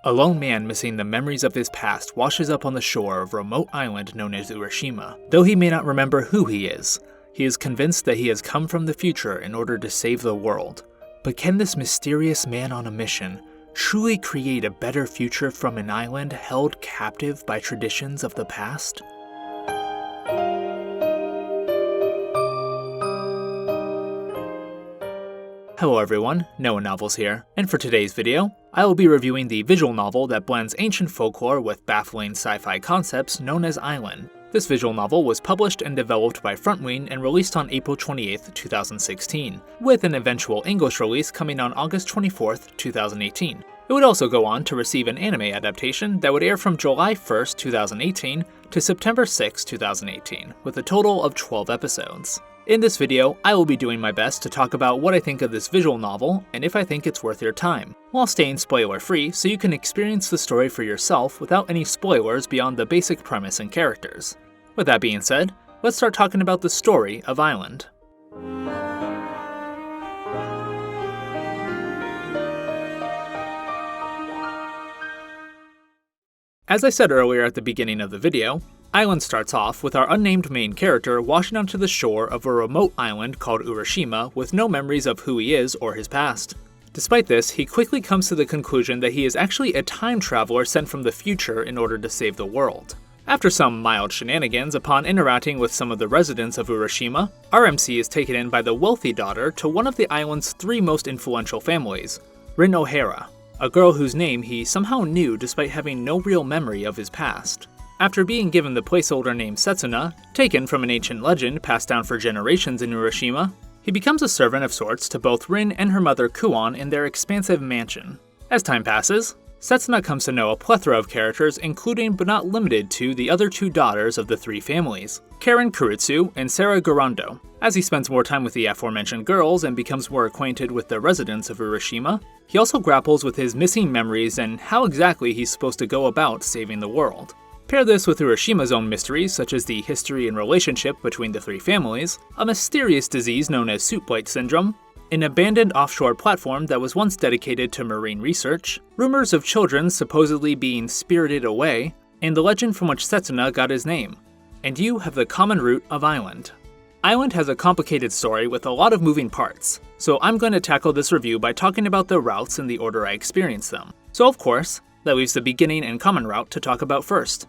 A lone man missing the memories of his past washes up on the shore of a remote island known as Urashima. Though he may not remember who he is convinced that he has come from the future in order to save the world. But can this mysterious man on a mission truly create a better future from an island held captive by traditions of the past? Hello everyone, NoahNovels here, and for today's video, I will be reviewing the visual novel that blends ancient folklore with baffling sci-fi concepts known as Island. This visual novel was published and developed by Frontwing and released on April 28, 2016, with an eventual English release coming on August 24, 2018. It would also go on to receive an anime adaptation that would air from July 1, 2018 to September 6, 2018, with a total of 12 episodes. In this video, I will be doing my best to talk about what I think of this visual novel and if I think it's worth your time, while staying spoiler-free so you can experience the story for yourself without any spoilers beyond the basic premise and characters. With that being said, let's start talking about the story of Island. As I said earlier at the beginning of the video, Island starts off with our unnamed main character washing onto the shore of a remote island called Urashima with no memories of who he is or his past. Despite this, he quickly comes to the conclusion that he is actually a time traveler sent from the future in order to save the world. After some mild shenanigans upon interacting with some of the residents of Urashima, our MC is taken in by the wealthy daughter to one of the island's 3 most influential families, Rin O'Hara, a girl whose name he somehow knew despite having no real memory of his past. After being given the placeholder name Setsuna, taken from an ancient legend passed down for generations in Urashima, he becomes a servant of sorts to both Rin and her mother Kuon in their expansive mansion. As time passes, Setsuna comes to know a plethora of characters including but not limited to the other 2 daughters of the 3 families, Karen Kuritsu and Sarah Garando. As he spends more time with the aforementioned girls and becomes more acquainted with the residents of Urashima, he also grapples with his missing memories and how exactly he's supposed to go about saving the world. Pair this with Urashima's own mysteries, such as the history and relationship between the 3 families, a mysterious disease known as soup blight syndrome, an abandoned offshore platform that was once dedicated to marine research, rumors of children supposedly being spirited away, and the legend from which Setsuna got his name. And you have the common root of Island. Island has a complicated story with a lot of moving parts, so I'm going to tackle this review by talking about the routes in the order I experienced them. So of course, that leaves the beginning and common route to talk about first.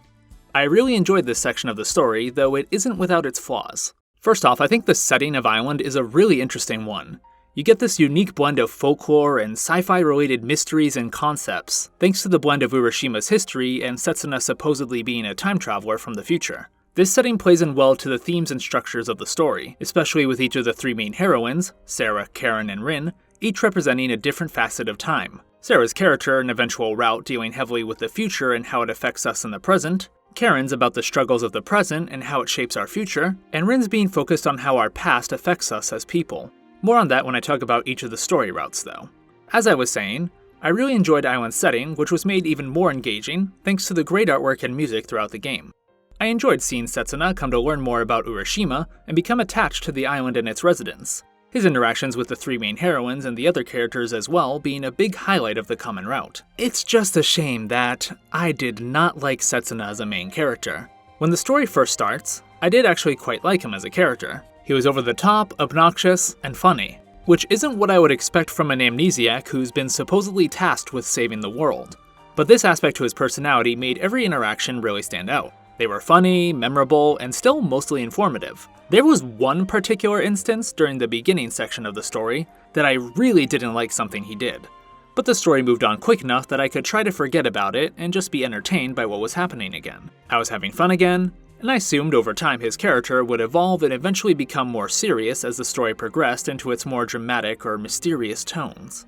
I really enjoyed this section of the story, though it isn't without its flaws. First off, I think the setting of Island is a really interesting one. You get this unique blend of folklore and sci-fi related mysteries and concepts, thanks to the blend of Urashima's history and Setsuna supposedly being a time traveler from the future. This setting plays in well to the themes and structures of the story, especially with each of the 3 main heroines, Sarah, Karen, and Rin, each representing a different facet of time. Sarah's character and eventual route dealing heavily with the future and how it affects us in the present, Karen's about the struggles of the present and how it shapes our future, and Rin's being focused on how our past affects us as people. More on that when I talk about each of the story routes though. As I was saying, I really enjoyed Island's setting, which was made even more engaging thanks to the great artwork and music throughout the game. I enjoyed seeing Setsuna come to learn more about Urashima and become attached to the island and its residents. His interactions with the 3 main heroines and the other characters as well being a big highlight of the common route. It's just a shame that I did not like Setsuna as a main character. When the story first starts, I did actually quite like him as a character. He was over the top, obnoxious, and funny, which isn't what I would expect from an amnesiac who's been supposedly tasked with saving the world. But this aspect to his personality made every interaction really stand out. They were funny, memorable, and still mostly informative. There was one particular instance during the beginning section of the story that I really didn't like something he did. But the story moved on quick enough that I could try to forget about it and just be entertained by what was happening again. I was having fun again, and I assumed over time his character would evolve and eventually become more serious as the story progressed into its more dramatic or mysterious tones.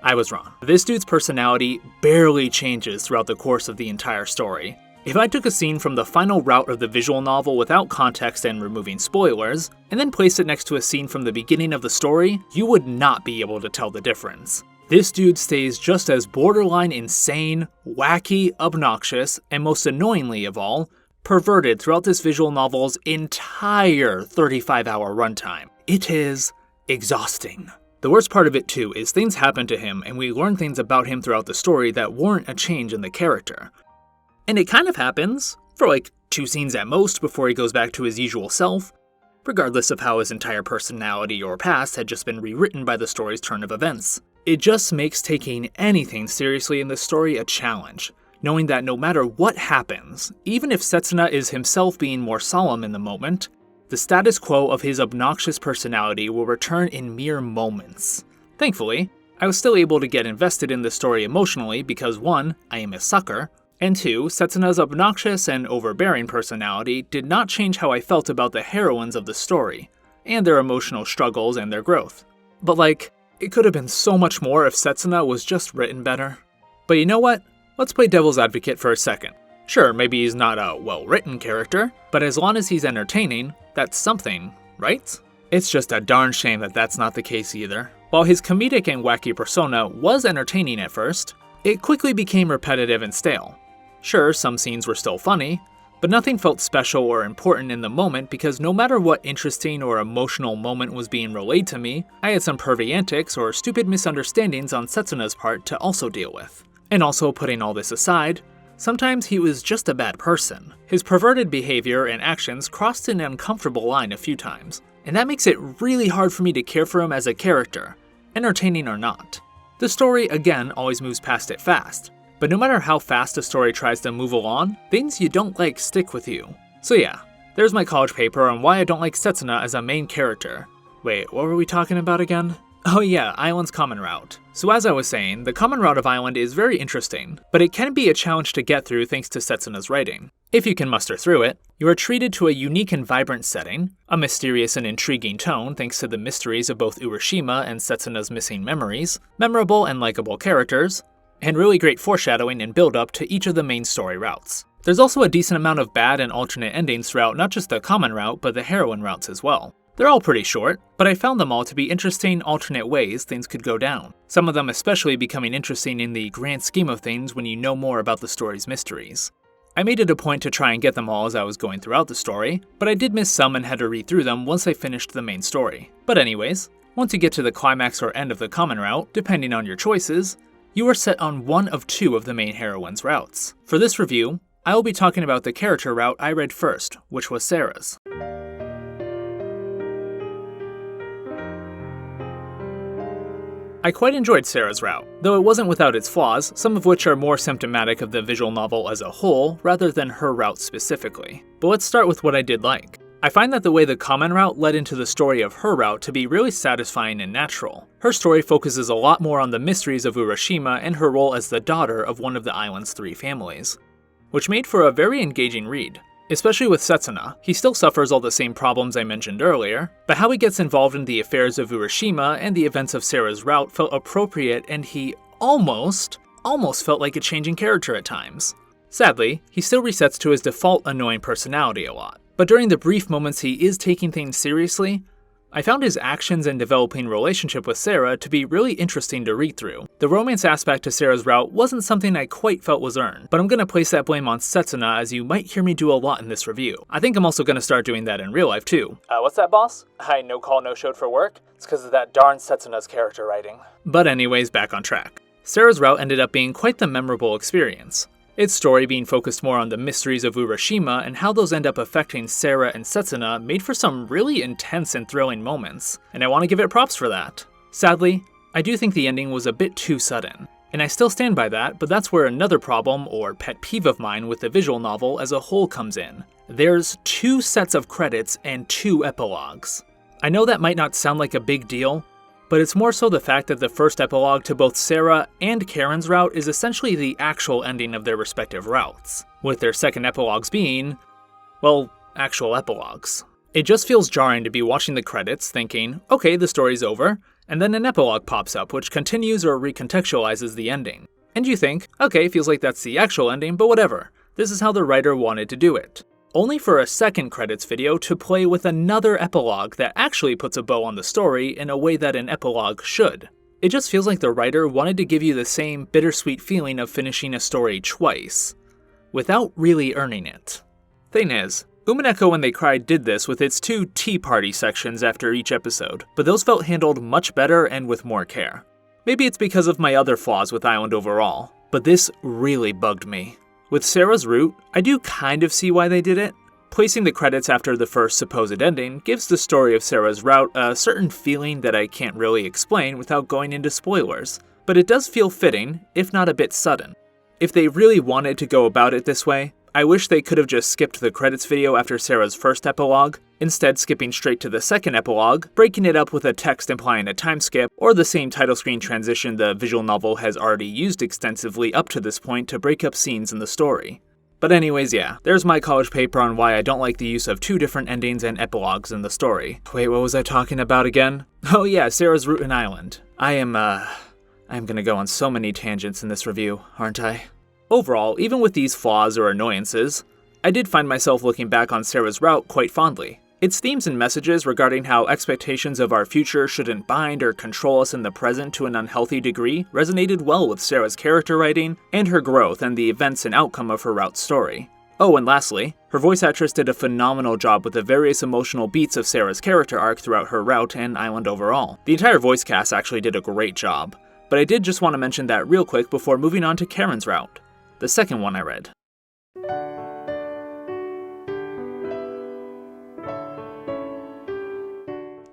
I was wrong. This dude's personality barely changes throughout the course of the entire story. If I took a scene from the final route of the visual novel without context and removing spoilers, and then placed it next to a scene from the beginning of the story, you would not be able to tell the difference. This dude stays just as borderline insane, wacky, obnoxious, and most annoyingly of all, perverted throughout this visual novel's entire 35-hour runtime. It is exhausting. The worst part of it too is things happen to him and we learn things about him throughout the story that warrant a change in the character. And it kind of happens, for like 2 scenes at most before he goes back to his usual self, regardless of how his entire personality or past had just been rewritten by the story's turn of events. It just makes taking anything seriously in this story a challenge, knowing that no matter what happens, even if Setsuna is himself being more solemn in the moment, the status quo of his obnoxious personality will return in mere moments. Thankfully, I was still able to get invested in the story emotionally because 1, I am a sucker, and 2, Setsuna's obnoxious and overbearing personality did not change how I felt about the heroines of the story, and their emotional struggles and their growth. But like, it could have been so much more if Setsuna was just written better. But you know what? Let's play devil's advocate for a second. Sure, maybe he's not a well-written character, but as long as he's entertaining, that's something, right? It's just a darn shame that that's not the case either. While his comedic and wacky persona was entertaining at first, it quickly became repetitive and stale. Sure, some scenes were still funny, but nothing felt special or important in the moment because no matter what interesting or emotional moment was being relayed to me, I had some pervy antics or stupid misunderstandings on Setsuna's part to also deal with. And also, putting all this aside, sometimes he was just a bad person. His perverted behavior and actions crossed an uncomfortable line a few times, and that makes it really hard for me to care for him as a character, entertaining or not. The story, again, always moves past it fast, but no matter how fast a story tries to move along, things you don't like stick with you. So yeah, there's my college paper on why I don't like Setsuna as a main character. Wait, what were we talking about again? Oh yeah, Island's common route. So as I was saying, the common route of Island is very interesting, but it can be a challenge to get through thanks to Setsuna's writing. If you can muster through it, you are treated to a unique and vibrant setting, a mysterious and intriguing tone thanks to the mysteries of both Urashima and Setsuna's missing memories, memorable and likable characters, and really great foreshadowing and build-up to each of the main story routes. There's also a decent amount of bad and alternate endings throughout not just the common route, but the heroine routes as well. They're all pretty short, but I found them all to be interesting alternate ways things could go down. Some of them especially becoming interesting in the grand scheme of things when you know more about the story's mysteries. I made it a point to try and get them all as I was going throughout the story, but I did miss some and had to read through them once I finished the main story. But anyways, once you get to the climax or end of the common route, depending on your choices, you are set on one of 2 of the main heroine's routes. For this review, I will be talking about the character route I read first, which was Sarah's. I quite enjoyed Sarah's route, though it wasn't without its flaws, some of which are more symptomatic of the visual novel as a whole rather than her route specifically. But let's start with what I did like. I find that the way the common route led into the story of her route to be really satisfying and natural. Her story focuses a lot more on the mysteries of Urashima and her role as the daughter of one of the island's 3 families, which made for a very engaging read. Especially with Setsuna, he still suffers all the same problems I mentioned earlier, but how he gets involved in the affairs of Urashima and the events of Sarah's route felt appropriate and he almost felt like a changing character at times. Sadly, he still resets to his default annoying personality a lot. But during the brief moments he is taking things seriously, I found his actions and developing relationship with Sarah to be really interesting to read through. The romance aspect to Sarah's route wasn't something I quite felt was earned, but I'm gonna place that blame on Setsuna as you might hear me do a lot in this review. I think I'm also gonna start doing that in real life too. What's that, boss? I no call no showed for work? It's cause of that darn Setsuna's character writing. But anyways, back on track. Sarah's route ended up being quite the memorable experience. Its story being focused more on the mysteries of Urashima and how those end up affecting Sarah and Setsuna made for some really intense and thrilling moments, and I want to give it props for that. Sadly, I do think the ending was a bit too sudden, and I still stand by that, but that's where another problem or pet peeve of mine with the visual novel as a whole comes in. There's 2 sets of credits and 2 epilogues. I know that might not sound like a big deal, but it's more so the fact that the first epilogue to both Sarah and Karen's route is essentially the actual ending of their respective routes, with their second epilogues being, well, actual epilogues. It just feels jarring to be watching the credits thinking, okay, the story's over, and then an epilogue pops up which continues or recontextualizes the ending. And you think, okay, feels like that's the actual ending, but whatever, this is how the writer wanted to do it. Only for a second credits video to play with another epilogue that actually puts a bow on the story in a way that an epilogue should. It just feels like the writer wanted to give you the same bittersweet feeling of finishing a story twice, without really earning it. Thing is, Umineko When They Cried did this with its 2 tea party sections after each episode, but those felt handled much better and with more care. Maybe it's because of my other flaws with Island overall, but this really bugged me. With Sarah's Route, I do kind of see why they did it. Placing the credits after the first supposed ending gives the story of Sarah's Route a certain feeling that I can't really explain without going into spoilers, but it does feel fitting, if not a bit sudden. If they really wanted to go about it this way, I wish they could have just skipped the credits video after Sarah's first epilogue, instead skipping straight to the second epilogue, breaking it up with a text implying a time skip, or the same title screen transition the visual novel has already used extensively up to this point to break up scenes in the story. But anyways, yeah, there's my college paper on why I don't like the use of 2 different endings and epilogues in the story. Wait, what was I talking about again? Oh yeah, Sarah's Route and Island. I'm gonna go on so many tangents in this review, aren't I? Overall, even with these flaws or annoyances, I did find myself looking back on Sarah's Route quite fondly. Its themes and messages regarding how expectations of our future shouldn't bind or control us in the present to an unhealthy degree resonated well with Sarah's character writing and her growth and the events and outcome of her Route's story. Oh, and lastly, her voice actress did a phenomenal job with the various emotional beats of Sarah's character arc throughout her Route and Island overall. The entire voice cast actually did a great job, but I did just want to mention that real quick before moving on to Karen's Route, the second one I read.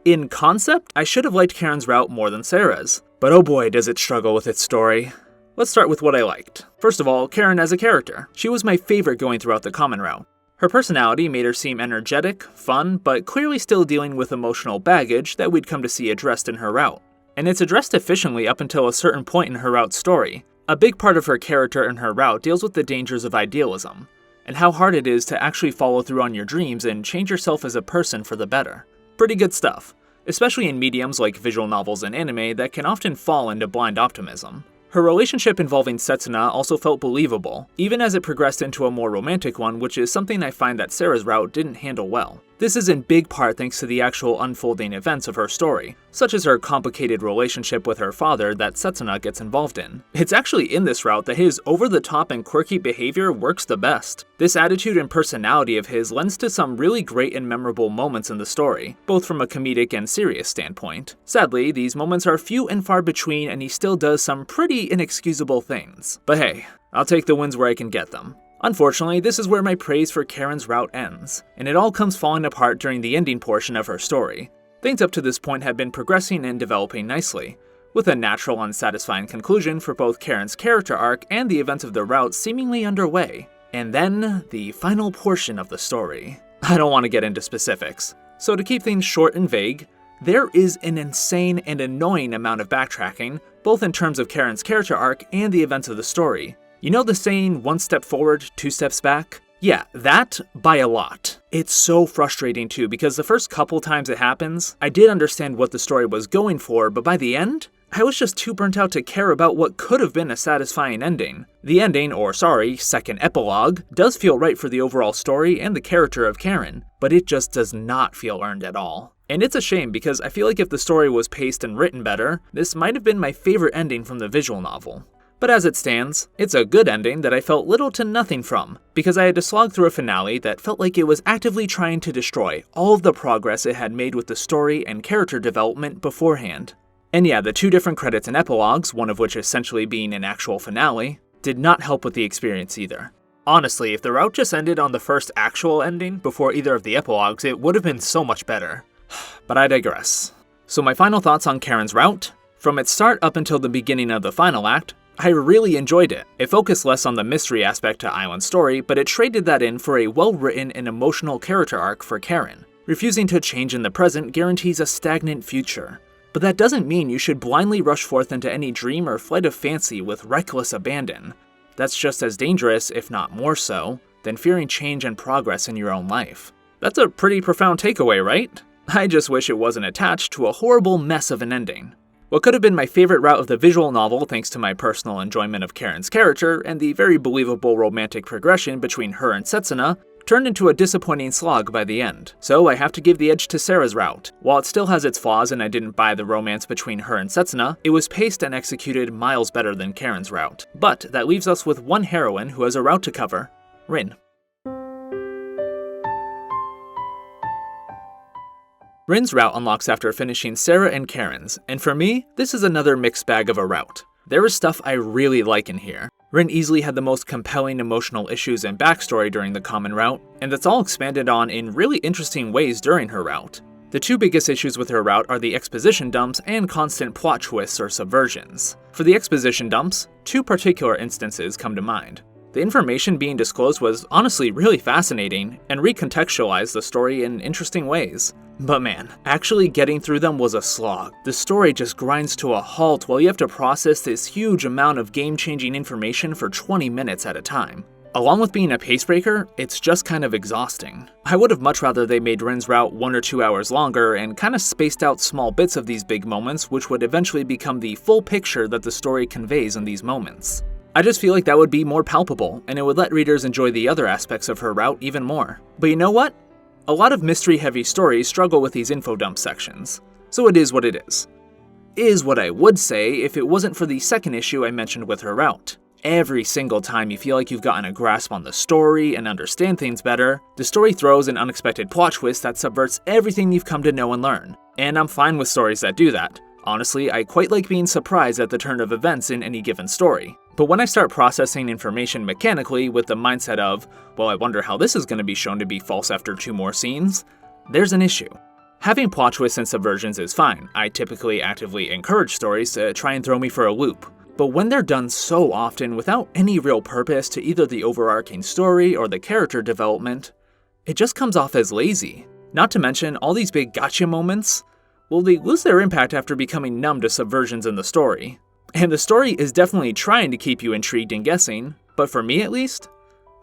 In concept, I should have liked Karen's Route more than Sarah's, but oh boy does it struggle with its story. Let's start with what I liked. First of all, Karen as a character. She was my favorite going throughout the common route. Her personality made her seem energetic, fun, but clearly still dealing with emotional baggage that we'd come to see addressed in her route. And it's addressed efficiently up until a certain point in her route's story. A big part of her character and her route deals with the dangers of idealism, and how hard it is to actually follow through on your dreams and change yourself as a person for the better. Pretty good stuff, especially in mediums like visual novels and anime that can often fall into blind optimism. Her relationship involving Setsuna also felt believable, even as it progressed into a more romantic one, which is something I find that Sarah's Route didn't handle well. This is in big part thanks to the actual unfolding events of her story, such as her complicated relationship with her father that Setsuna gets involved in. It's actually in this route that his over-the-top and quirky behavior works the best. This attitude and personality of his lends to some really great and memorable moments in the story, both from a comedic and serious standpoint. Sadly, these moments are few and far between and he still does some pretty inexcusable things. But hey, I'll take the wins where I can get them. Unfortunately, this is where my praise for Karen's Route ends, and it all comes falling apart during the ending portion of her story. Things up to this point had been progressing and developing nicely, with a natural and satisfying conclusion for both Karen's character arc and the events of the route seemingly underway. And then, the final portion of the story. I don't want to get into specifics, so to keep things short and vague, there is an insane and annoying amount of backtracking, both in terms of Karen's character arc and the events of the story. You know the saying, 1 step forward, 2 steps back? Yeah, that by a lot. It's so frustrating too, because the first couple times it happens, I did understand what the story was going for, but by the end, I was just too burnt out to care about what could have been a satisfying ending. The ending, or sorry, second epilogue, does feel right for the overall story and the character of Karen, but it just does not feel earned at all. And it's a shame because I feel like if the story was paced and written better, this might have been my favorite ending from the visual novel. But as it stands, it's a good ending that I felt little to nothing from, because I had to slog through a finale that felt like it was actively trying to destroy all of the progress it had made with the story and character development beforehand. And yeah, the 2 different credits and epilogues, one of which essentially being an actual finale, did not help with the experience either. Honestly, if the route just ended on the first actual ending before either of the epilogues, it would have been so much better. But I digress. So my final thoughts on Karen's Route? From its start up until the beginning of the final act, I really enjoyed it. It focused less on the mystery aspect to Island's story, but it traded that in for a well-written and emotional character arc for Karen. Refusing to change in the present guarantees a stagnant future. But that doesn't mean you should blindly rush forth into any dream or flight of fancy with reckless abandon. That's just as dangerous, if not more so, than fearing change and progress in your own life. That's a pretty profound takeaway, right? I just wish it wasn't attached to a horrible mess of an ending. What could have been my favorite route of the visual novel thanks to my personal enjoyment of Karen's character and the very believable romantic progression between her and Setsuna turned into a disappointing slog by the end. So I have to give the edge to Sarah's Route. While it still has its flaws and I didn't buy the romance between her and Setsuna, it was paced and executed miles better than Karen's Route. But that leaves us with one heroine who has a route to cover, Rin. Rens Route unlocks after finishing Sarah and Karen's, and for me, this is another mixed bag of a route. There is stuff I really like in here. Ren easily had the most compelling emotional issues and backstory during the common route, and that's all expanded on in really interesting ways during her route. The two biggest issues with her route are the exposition dumps and constant plot twists or subversions. For the exposition dumps, two particular instances come to mind. The information being disclosed was honestly really fascinating and recontextualized the story in interesting ways. But man, actually getting through them was a slog. The story just grinds to a halt while you have to process this huge amount of game-changing information for 20 minutes at a time. Along with being a pacebreaker, it's just kind of exhausting. I would have much rather they made Rens Route 1 or 2 hours longer and kind of spaced out small bits of these big moments which would eventually become the full picture that the story conveys in these moments. I just feel like that would be more palpable, and it would let readers enjoy the other aspects of her route even more. But you know what? A lot of mystery-heavy stories struggle with these info dump sections, so it is what it is. Is what I would say if it wasn't for the second issue I mentioned with her route. Every single time you feel like you've gotten a grasp on the story and understand things better, the story throws an unexpected plot twist that subverts everything you've come to know and learn. And I'm fine with stories that do that. Honestly, I quite like being surprised at the turn of events in any given story. But when I start processing information mechanically with the mindset of, well, I wonder how this is going to be shown to be false after 2 more scenes, there's an issue. Having plot twists and subversions is fine. I typically actively encourage stories to try and throw me for a loop. But when they're done so often without any real purpose to either the overarching story or the character development, it just comes off as lazy. Not to mention all these big gotcha moments, well, they lose their impact after becoming numb to subversions in the story. And the story is definitely trying to keep you intrigued and guessing, but for me at least,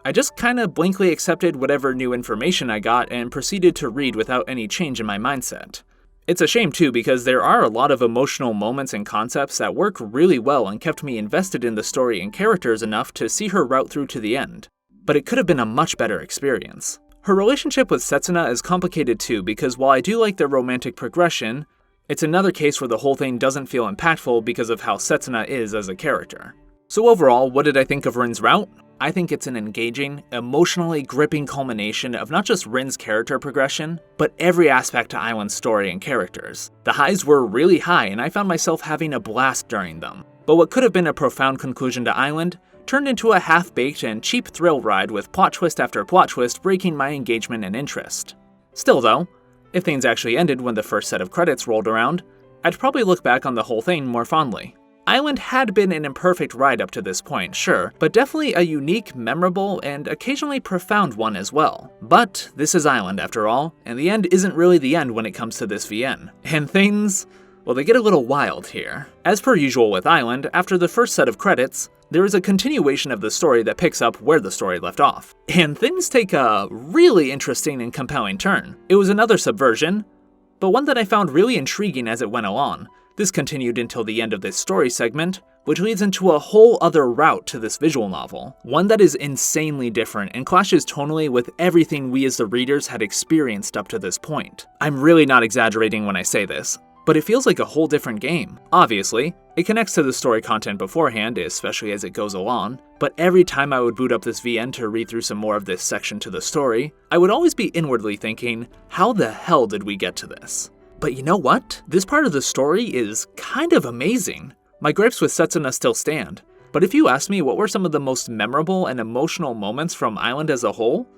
I just kinda blankly accepted whatever new information I got and proceeded to read without any change in my mindset. It's a shame too because there are a lot of emotional moments and concepts that work really well and kept me invested in the story and characters enough to see her route through to the end. But it could have been a much better experience. Her relationship with Setsuna is complicated too because while I do like their romantic progression, it's another case where the whole thing doesn't feel impactful because of how Setsuna is as a character. So overall, what did I think of Ren's route? I think it's an engaging, emotionally gripping culmination of not just Ren's character progression, but every aspect to Island's story and characters. The highs were really high and I found myself having a blast during them. But what could have been a profound conclusion to Island turned into a half-baked and cheap thrill ride with plot twist after plot twist breaking my engagement and interest. Still though, if things actually ended when the first set of credits rolled around, I'd probably look back on the whole thing more fondly. Island had been an imperfect ride up to this point, sure, but definitely a unique, memorable, and occasionally profound one as well. But this is Island after all, and the end isn't really the end when it comes to this VN. And things, well, they get a little wild here. As per usual with Island, after the first set of credits, there is a continuation of the story that picks up where the story left off. And things take a really interesting and compelling turn. It was another subversion, but one that I found really intriguing as it went along. This continued until the end of this story segment, which leads into a whole other route to this visual novel. One that is insanely different and clashes tonally with everything we as the readers had experienced up to this point. I'm really not exaggerating when I say this, but it feels like a whole different game. Obviously, it connects to the story content beforehand, especially as it goes along, but every time I would boot up this VN to read through some more of this section to the story, I would always be inwardly thinking, how the hell did we get to this? But you know what? This part of the story is kind of amazing. My gripes with Setsuna still stand, but if you ask me what were some of the most memorable and emotional moments from Island as a whole,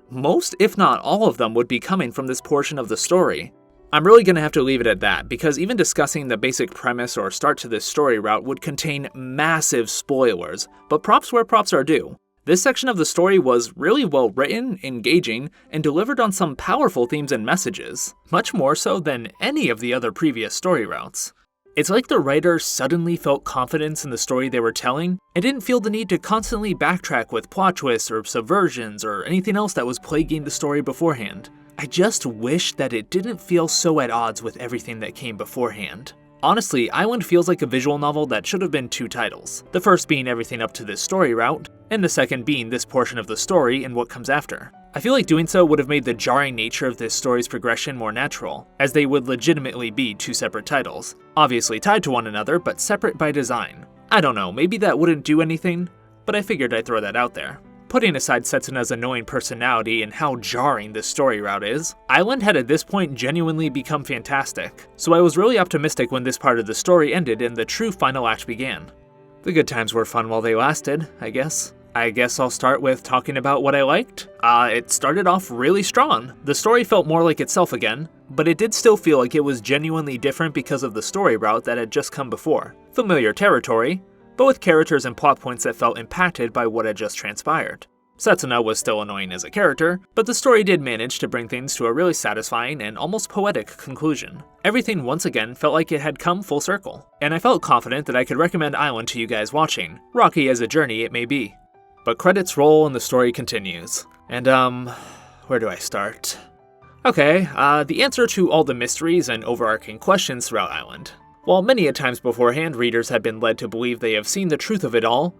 most, if not all of them, would be coming from this portion of the story. I'm really gonna have to leave it at that, because even discussing the basic premise or start to this story route would contain massive spoilers, but props where props are due. This section of the story was really well written, engaging, and delivered on some powerful themes and messages, much more so than any of the other previous story routes. It's like the writer suddenly felt confidence in the story they were telling, and didn't feel the need to constantly backtrack with plot twists or subversions or anything else that was plaguing the story beforehand. I just wish that it didn't feel so at odds with everything that came beforehand. Honestly, Island feels like a visual novel that should have been 2 titles, the first being everything up to this story route, and the second being this portion of the story and what comes after. I feel like doing so would have made the jarring nature of this story's progression more natural, as they would legitimately be 2 separate titles, obviously tied to one another but separate by design. I don't know, maybe that wouldn't do anything, but I figured I'd throw that out there. Putting aside Setsuna's annoying personality and how jarring this story route is, Island had at this point genuinely become fantastic, so I was really optimistic when this part of the story ended and the true final act began. The good times were fun while they lasted, I guess. I'll start with talking about what I liked. It started off really strong. The story felt more like itself again, but it did still feel like it was genuinely different because of the story route that had just come before. Familiar territory, but with characters and plot points that felt impacted by what had just transpired. Setsuna was still annoying as a character, but the story did manage to bring things to a really satisfying and almost poetic conclusion. Everything once again felt like it had come full circle, and I felt confident that I could recommend Island to you guys watching, rocky as a journey it may be. But credits roll and the story continues. And where do I start? Okay, the answer to all the mysteries and overarching questions throughout Island. While many a times beforehand readers had been led to believe they have seen the truth of it all,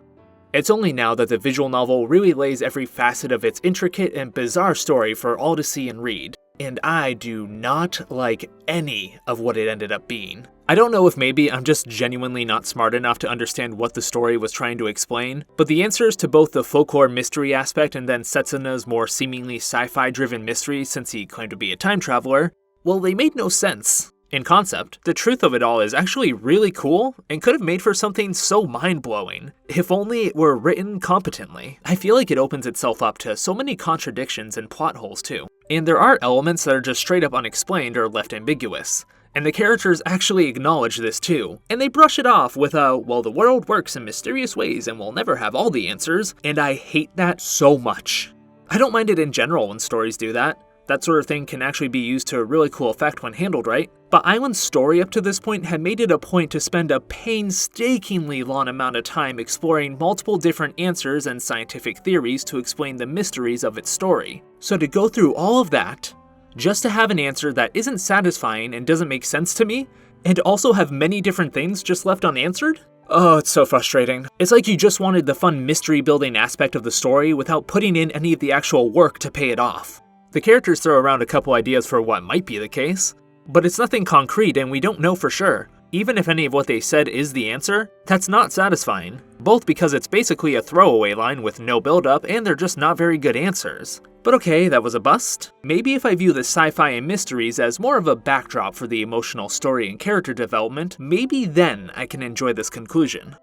it's only now that the visual novel really lays every facet of its intricate and bizarre story for all to see and read, and I do not like any of what it ended up being. I don't know if maybe I'm just genuinely not smart enough to understand what the story was trying to explain, but the answers to both the folklore mystery aspect and then Setsuna's more seemingly sci-fi driven mystery since he claimed to be a time traveler, well, they made no sense. In concept, the truth of it all is actually really cool and could have made for something so mind-blowing, if only it were written competently. I feel like it opens itself up to so many contradictions and plot holes too. And there are elements that are just straight up unexplained or left ambiguous. And the characters actually acknowledge this too, and they brush it off with well, the world works in mysterious ways and we'll never have all the answers, and I hate that so much. I don't mind it in general when stories do that. That sort of thing can actually be used to a really cool effect when handled right. But Island's story up to this point had made it a point to spend a painstakingly long amount of time exploring multiple different answers and scientific theories to explain the mysteries of its story. So to go through all of that, just to have an answer that isn't satisfying and doesn't make sense to me, and also have many different things just left unanswered? Oh, it's so frustrating. It's like you just wanted the fun mystery building aspect of the story without putting in any of the actual work to pay it off. The characters throw around a couple ideas for what might be the case, but it's nothing concrete and we don't know for sure. Even if any of what they said is the answer, that's not satisfying, both because it's basically a throwaway line with no build-up and they're just not very good answers. But okay, that was a bust. Maybe if I view the sci-fi and mysteries as more of a backdrop for the emotional story and character development, maybe then I can enjoy this conclusion.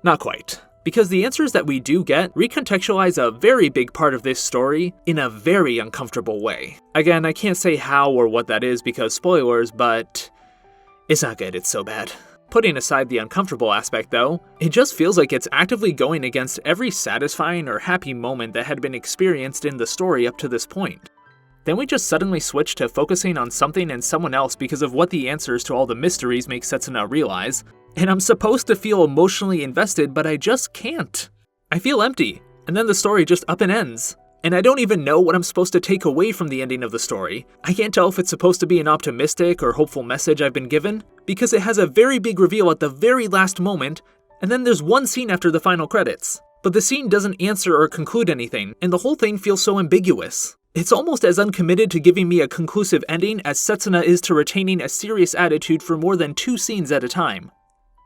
Not quite. Because the answers that we do get recontextualize a very big part of this story in a very uncomfortable way. Again, I can't say how or what that is because spoilers, but it's not good, it's so bad. Putting aside the uncomfortable aspect though, it just feels like it's actively going against every satisfying or happy moment that had been experienced in the story up to this point. Then we just suddenly switch to focusing on something and someone else because of what the answers to all the mysteries make Setsuna realize, and I'm supposed to feel emotionally invested, but I just can't. I feel empty, and then the story just up and ends. And I don't even know what I'm supposed to take away from the ending of the story. I can't tell if it's supposed to be an optimistic or hopeful message I've been given, because it has a very big reveal at the very last moment, and then there's one scene after the final credits. But the scene doesn't answer or conclude anything, and the whole thing feels so ambiguous. It's almost as uncommitted to giving me a conclusive ending as Setsuna is to retaining a serious attitude for more than 2 scenes at a time.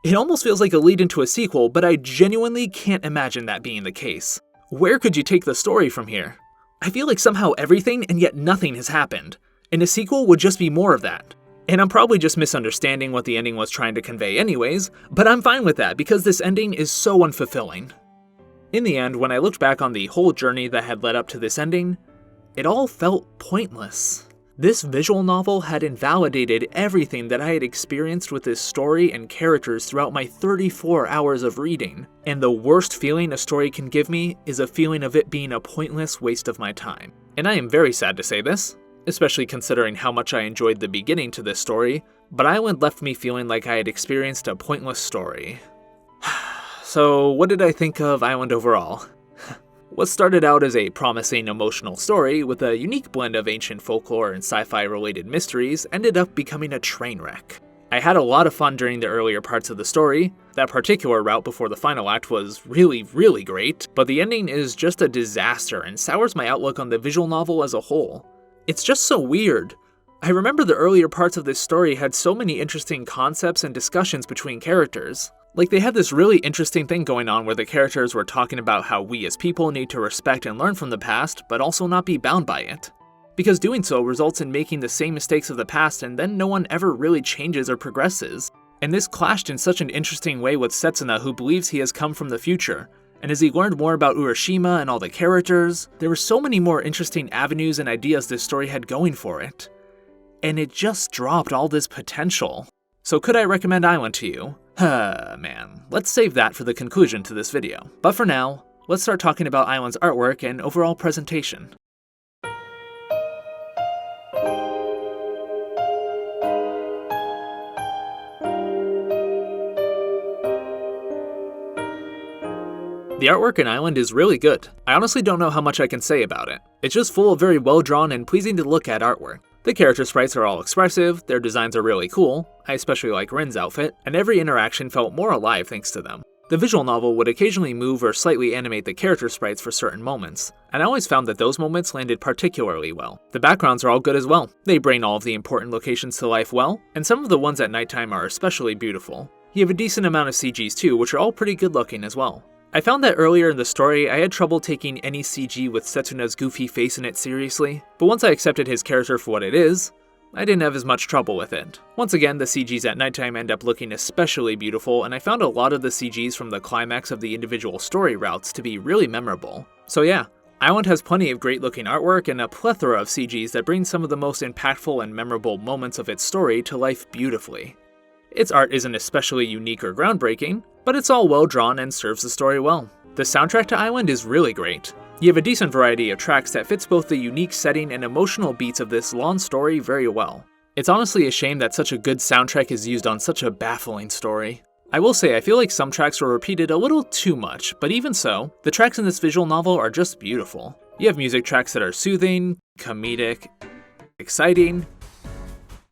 It almost feels like a lead into a sequel, but I genuinely can't imagine that being the case. Where could you take the story from here? I feel like somehow everything and yet nothing has happened, and a sequel would just be more of that. And I'm probably just misunderstanding what the ending was trying to convey anyways, but I'm fine with that because this ending is so unfulfilling. In the end, when I looked back on the whole journey that had led up to this ending, it all felt pointless. This visual novel had invalidated everything that I had experienced with this story and characters throughout my 34 hours of reading, and the worst feeling a story can give me is a feeling of it being a pointless waste of my time. And I am very sad to say this, especially considering how much I enjoyed the beginning to this story, but Island left me feeling like I had experienced a pointless story. So what did I think of Island overall? What started out as a promising emotional story with a unique blend of ancient folklore and sci-fi related mysteries ended up becoming a train wreck. I had a lot of fun during the earlier parts of the story. That particular route before the final act was really great, but the ending is just a disaster and sours my outlook on the visual novel as a whole. It's just so weird. I remember the earlier parts of this story had so many interesting concepts and discussions between characters. Like, they had this really interesting thing going on where the characters were talking about how we as people need to respect and learn from the past, but also not be bound by it. Because doing so results in making the same mistakes of the past and then no one ever really changes or progresses. And this clashed in such an interesting way with Setsuna, who believes he has come from the future. And as he learned more about Urashima and all the characters, there were so many more interesting avenues and ideas this story had going for it. And it just dropped all this potential. So could I recommend Island to you? Man, let's save that for the conclusion to this video. But for now, let's start talking about Island's artwork and overall presentation. The artwork in Island is really good. I honestly don't know how much I can say about it. It's just full of very well drawn and pleasing to look at artwork. The character sprites are all expressive, their designs are really cool, I especially like Ren's outfit, and every interaction felt more alive thanks to them. The visual novel would occasionally move or slightly animate the character sprites for certain moments, and I always found that those moments landed particularly well. The backgrounds are all good as well. They bring all of the important locations to life well, and some of the ones at nighttime are especially beautiful. You have a decent amount of CGs too, which are all pretty good looking as well. I found that earlier in the story, I had trouble taking any CG with Setsuna's goofy face in it seriously, but once I accepted his character for what it is, I didn't have as much trouble with it. Once again, the CGs at nighttime end up looking especially beautiful, and I found a lot of the CGs from the climax of the individual story routes to be really memorable. So yeah, Island has plenty of great looking artwork and a plethora of CGs that bring some of the most impactful and memorable moments of its story to life beautifully. Its art isn't especially unique or groundbreaking, but it's all well drawn and serves the story well. The soundtrack to Island is really great. You have a decent variety of tracks that fits both the unique setting and emotional beats of this long story very well. It's honestly a shame that such a good soundtrack is used on such a baffling story. I will say I feel like some tracks were repeated a little too much, but even so, the tracks in this visual novel are just beautiful. You have music tracks that are soothing, comedic, exciting,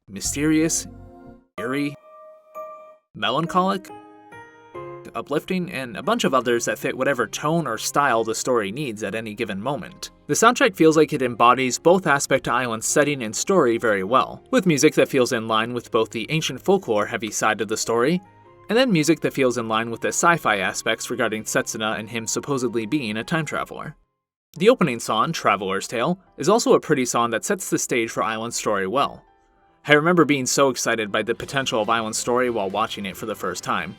mysterious, eerie, melancholic, uplifting, and a bunch of others that fit whatever tone or style the story needs at any given moment. The soundtrack feels like it embodies both aspects to Island's setting and story very well, with music that feels in line with both the ancient folklore heavy side of the story, and then music that feels in line with the sci-fi aspects regarding Setsuna and him supposedly being a time traveler. The opening song, Traveler's Tale, is also a pretty song that sets the stage for Island's story well. I remember being so excited by the potential of Island's story while watching it for the first time.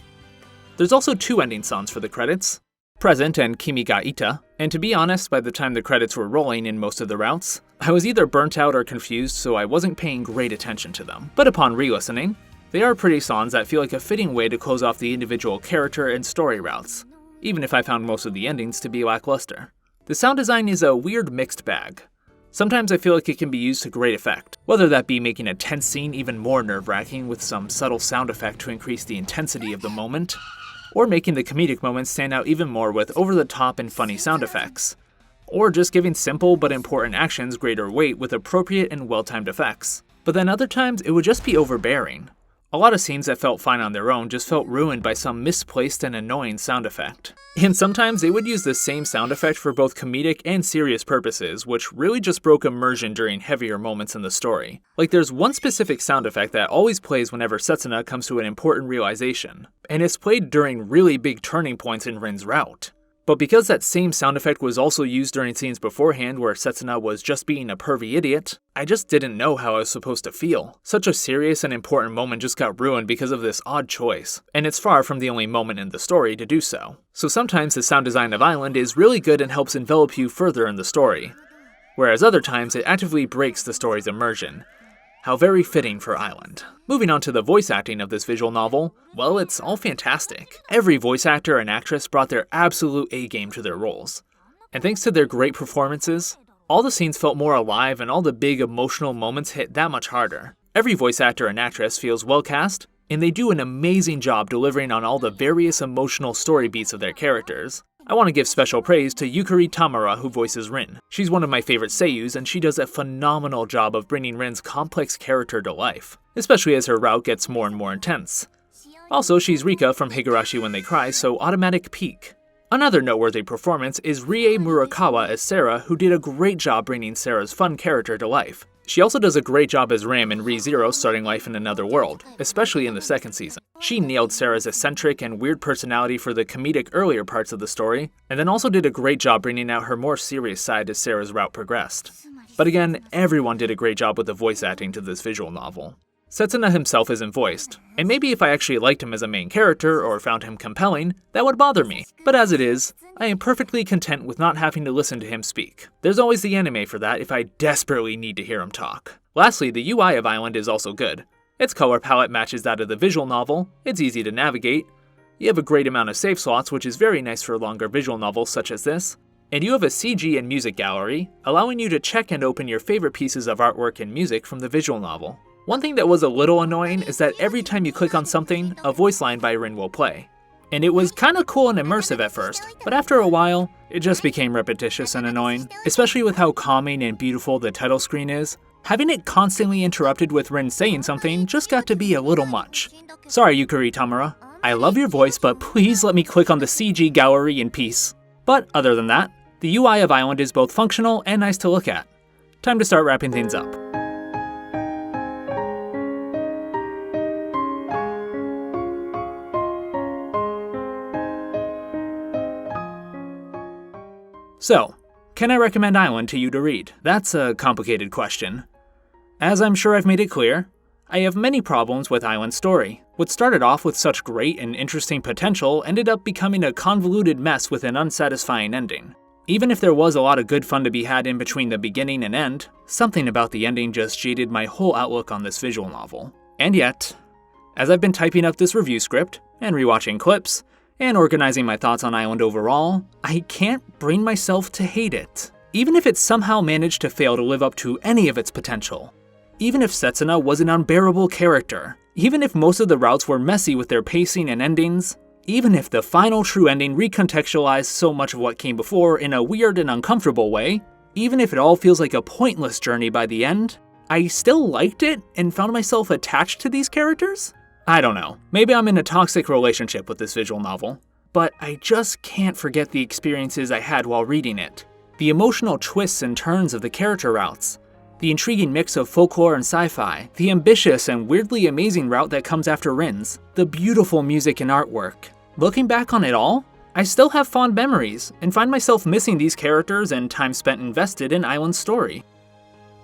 There's also two ending songs for the credits, Present and Kimi ga Ita, and to be honest, by the time the credits were rolling in most of the routes, I was either burnt out or confused, so I wasn't paying great attention to them. But upon re-listening, they are pretty songs that feel like a fitting way to close off the individual character and story routes, even if I found most of the endings to be lackluster. The sound design is a weird mixed bag. Sometimes I feel like it can be used to great effect, whether that be making a tense scene even more nerve-wracking with some subtle sound effect to increase the intensity of the moment, or making the comedic moments stand out even more with over-the-top and funny sound effects, or just giving simple but important actions greater weight with appropriate and well-timed effects. But then other times it would just be overbearing. A lot of scenes that felt fine on their own just felt ruined by some misplaced and annoying sound effect. And sometimes they would use the same sound effect for both comedic and serious purposes, which really just broke immersion during heavier moments in the story. Like, there's one specific sound effect that always plays whenever Setsuna comes to an important realization, and it's played during really big turning points in Rens Route. But because that same sound effect was also used during scenes beforehand where Setsuna was just being a pervy idiot, I just didn't know how I was supposed to feel. Such a serious and important moment just got ruined because of this odd choice, and it's far from the only moment in the story to do so. So sometimes the sound design of Island is really good and helps envelop you further in the story, whereas other times it actively breaks the story's immersion. How very fitting for Island. Moving on to the voice acting of this visual novel, well, it's all fantastic. Every voice actor and actress brought their absolute A-game to their roles. And thanks to their great performances, all the scenes felt more alive and all the big emotional moments hit that much harder. Every voice actor and actress feels well cast, and they do an amazing job delivering on all the various emotional story beats of their characters. I want to give special praise to Yukari Tamara, who voices Rin. She's one of my favorite seiyus, and she does a phenomenal job of bringing Rin's complex character to life, especially as her route gets more and more intense. Also, she's Rika from Higurashi When They Cry, so automatic peak. Another noteworthy performance is Rie Murakawa as Sarah, who did a great job bringing Sarah's fun character to life. She also does a great job as Ram in ReZero starting life in another world, especially in the second season. She nailed Sarah's eccentric and weird personality for the comedic earlier parts of the story, and then also did a great job bringing out her more serious side as Sarah's route progressed. But again, everyone did a great job with the voice acting to this visual novel. Setsuna himself isn't voiced, and maybe if I actually liked him as a main character or found him compelling, that would bother me. But as it is, I am perfectly content with not having to listen to him speak. There's always the anime for that if I desperately need to hear him talk. Lastly, the UI of Island is also good. Its color palette matches that of the visual novel, it's easy to navigate, you have a great amount of save slots, which is very nice for longer visual novels such as this, and you have a CG and music gallery, allowing you to check and open your favorite pieces of artwork and music from the visual novel. One thing that was a little annoying is that every time you click on something, a voice line by Rin will play. And it was kinda cool and immersive at first, but after a while, it just became repetitious and annoying, especially with how calming and beautiful the title screen is. Having it constantly interrupted with Rin saying something just got to be a little much. Sorry, Yukari Tamura. I love your voice, but please let me click on the CG gallery in peace. But other than that, the UI of Island is both functional and nice to look at. Time to start wrapping things up. So, can I recommend Island to you to read? That's a complicated question. As I'm sure I've made it clear, I have many problems with Island's story. What started off with such great and interesting potential ended up becoming a convoluted mess with an unsatisfying ending. Even if there was a lot of good fun to be had in between the beginning and end, something about the ending just jaded my whole outlook on this visual novel. And yet, as I've been typing up this review script, and rewatching clips, and organizing my thoughts on Island overall, I can't bring myself to hate it. Even if it somehow managed to fail to live up to any of its potential. Even if Setsuna was an unbearable character. Even if most of the routes were messy with their pacing and endings. Even if the final true ending recontextualized so much of what came before in a weird and uncomfortable way. Even if it all feels like a pointless journey by the end, I still liked it and found myself attached to these characters? I don't know, maybe I'm in a toxic relationship with this visual novel, but I just can't forget the experiences I had while reading it. The emotional twists and turns of the character routes, the intriguing mix of folklore and sci-fi, the ambitious and weirdly amazing route that comes after Rens, the beautiful music and artwork. Looking back on it all, I still have fond memories and find myself missing these characters and time spent invested in Island's story.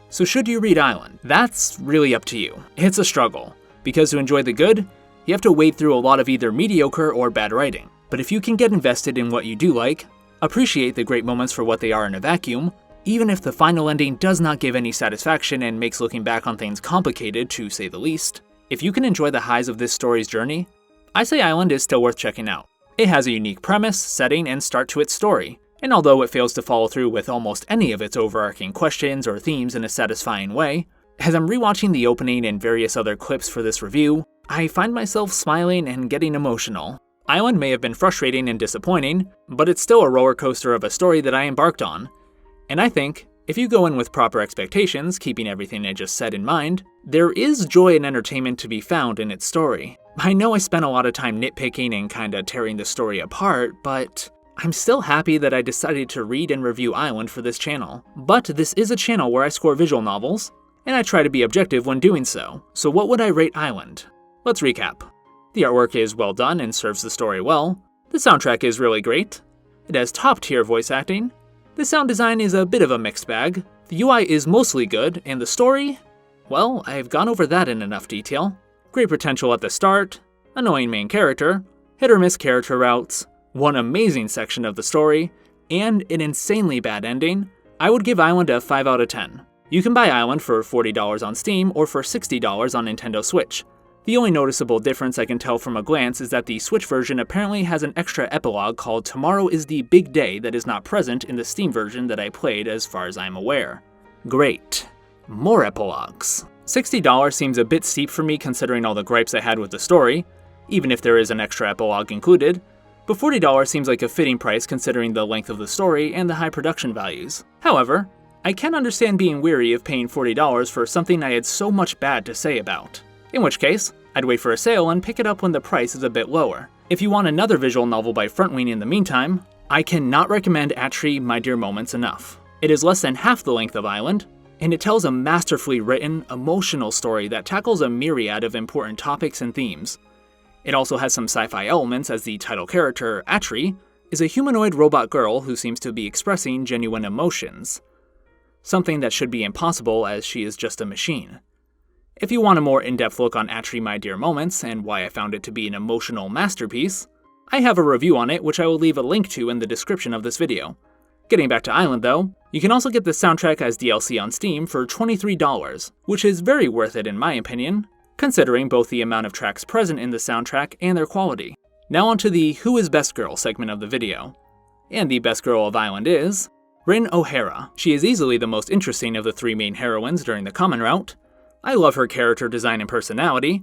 So should you read Island? That's really up to you. It's a struggle. Because to enjoy the good, you have to wade through a lot of either mediocre or bad writing. But if you can get invested in what you do like, appreciate the great moments for what they are in a vacuum, even if the final ending does not give any satisfaction and makes looking back on things complicated to say the least, if you can enjoy the highs of this story's journey, I say Island is still worth checking out. It has a unique premise, setting, and start to its story, and although it fails to follow through with almost any of its overarching questions or themes in a satisfying way, as I'm rewatching the opening and various other clips for this review, I find myself smiling and getting emotional. Island may have been frustrating and disappointing, but it's still a roller coaster of a story that I embarked on. And I think, if you go in with proper expectations, keeping everything I just said in mind, there is joy and entertainment to be found in its story. I know I spent a lot of time nitpicking and kinda tearing the story apart, but I'm still happy that I decided to read and review Island for this channel. But this is a channel where I score visual novels, and I try to be objective when doing so. So what would I rate Island? Let's recap. The artwork is well done and serves the story well. The soundtrack is really great. It has top-tier voice acting. The sound design is a bit of a mixed bag. The UI is mostly good, and the story? Well, I've gone over that in enough detail. Great potential at the start, annoying main character, hit-or-miss character routes, one amazing section of the story, and an insanely bad ending. I would give Island a 5 out of 10. You can buy Island for $40 on Steam or for $60 on Nintendo Switch. The only noticeable difference I can tell from a glance is that the Switch version apparently has an extra epilogue called Tomorrow is the Big Day that is not present in the Steam version that I played as far as I'm aware. Great. More epilogues. $60 seems a bit steep for me considering all the gripes I had with the story, even if there is an extra epilogue included, but $40 seems like a fitting price considering the length of the story and the high production values. However, I can understand being weary of paying $40 for something I had so much bad to say about. In which case, I'd wait for a sale and pick it up when the price is a bit lower. If you want another visual novel by Frontwing in the meantime, I cannot recommend ATRI My Dear Moments enough. It is less than half the length of Island, and it tells a masterfully written, emotional story that tackles a myriad of important topics and themes. It also has some sci-fi elements, as the title character, ATRI, is a humanoid robot girl who seems to be expressing genuine emotions. Something that should be impossible, as she is just a machine. If you want a more in-depth look on ATRI My Dear Moments and why I found it to be an emotional masterpiece, I have a review on it which I will leave a link to in the description of this video. Getting back to Island though, you can also get the soundtrack as DLC on Steam for $23, which is very worth it in my opinion, considering both the amount of tracks present in the soundtrack and their quality. Now onto the Who is Best Girl segment of the video. And the best girl of Island is Rin O'Hara. She is easily the most interesting of the three main heroines during the common route. I love her character design and personality.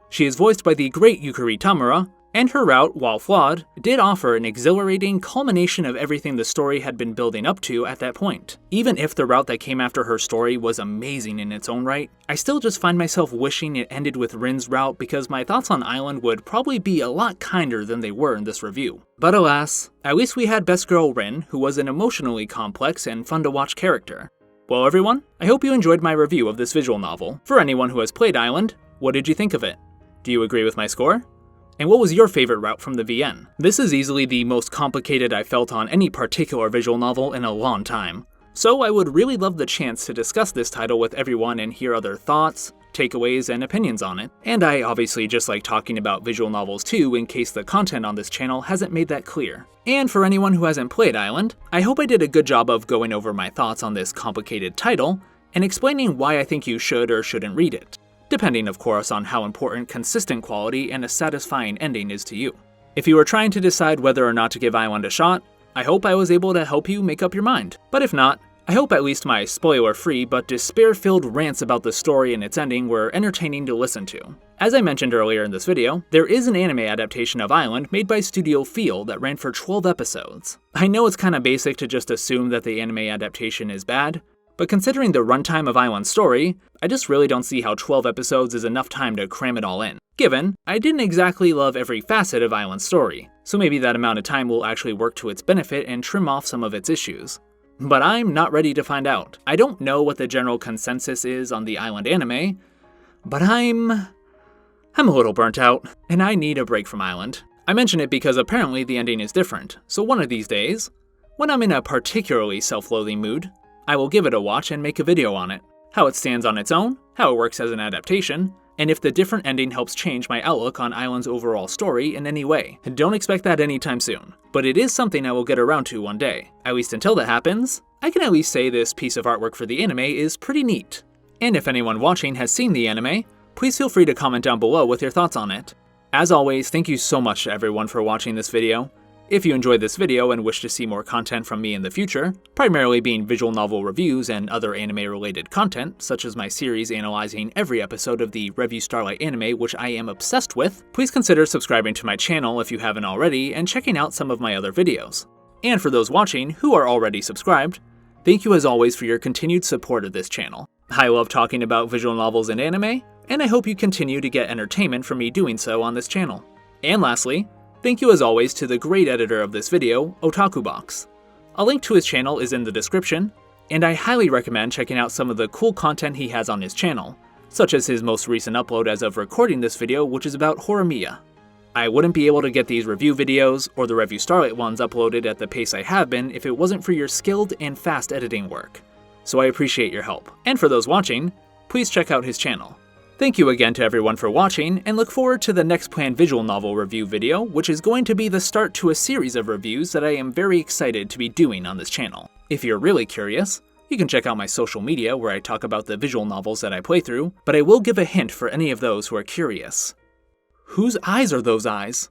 She is voiced by the great Yukari Tamura, and her route, while flawed, did offer an exhilarating culmination of everything the story had been building up to at that point. Even if the route that came after her story was amazing in its own right, I still just find myself wishing it ended with Rens Route because my thoughts on Island would probably be a lot kinder than they were in this review. But alas, at least we had Best Girl Rin, who was an emotionally complex and fun to watch character. Well everyone, I hope you enjoyed my review of this visual novel. For anyone who has played Island, what did you think of it? Do you agree with my score? And what was your favorite route from the VN? This is easily the most complicated I've felt on any particular visual novel in a long time. So I would really love the chance to discuss this title with everyone and hear other thoughts, takeaways, and opinions on it. And I obviously just like talking about visual novels too, in case the content on this channel hasn't made that clear. And for anyone who hasn't played Island, I hope I did a good job of going over my thoughts on this complicated title and explaining why I think you should or shouldn't read it. Depending of course on how important consistent quality and a satisfying ending is to you. If you are trying to decide whether or not to give Island a shot, I hope I was able to help you make up your mind. But if not, I hope at least my spoiler-free but despair-filled rants about the story and its ending were entertaining to listen to. As I mentioned earlier in this video, there is an anime adaptation of Island made by Studio Feel that ran for 12 episodes. I know it's kinda basic to just assume that the anime adaptation is bad, but considering the runtime of Island's story, I just really don't see how 12 episodes is enough time to cram it all in. Given, I didn't exactly love every facet of Island's story, so maybe that amount of time will actually work to its benefit and trim off some of its issues. But I'm not ready to find out. I don't know what the general consensus is on the Island anime, but I'm a little burnt out, and I need a break from Island. I mention it because apparently the ending is different, so one of these days, when I'm in a particularly self-loathing mood, I will give it a watch and make a video on it. How it stands on its own, how it works as an adaptation, and if the different ending helps change my outlook on Island's overall story in any way. Don't expect that anytime soon, but it is something I will get around to one day. At least until that happens, I can at least say this piece of artwork for the anime is pretty neat. And if anyone watching has seen the anime, please feel free to comment down below with your thoughts on it. As always, thank you so much to everyone for watching this video. If you enjoyed this video and wish to see more content from me in the future, primarily being visual novel reviews and other anime-related content, such as my series analyzing every episode of the Review Starlight anime which I am obsessed with, please consider subscribing to my channel if you haven't already and checking out some of my other videos. And for those watching who are already subscribed, thank you as always for your continued support of this channel. I love talking about visual novels and anime, and I hope you continue to get entertainment from me doing so on this channel. And lastly, thank you as always to the great editor of this video, OtakuBox. A link to his channel is in the description, and I highly recommend checking out some of the cool content he has on his channel, such as his most recent upload as of recording this video, which is about Horimiya. I wouldn't be able to get these review videos, or the Review Starlight ones uploaded at the pace I have been if it wasn't for your skilled and fast editing work, so I appreciate your help. And for those watching, please check out his channel. Thank you again to everyone for watching, and look forward to the next planned visual novel review video, which is going to be the start to a series of reviews that I am very excited to be doing on this channel. If you're really curious, you can check out my social media where I talk about the visual novels that I play through, but I will give a hint for any of those who are curious. Whose eyes are those eyes?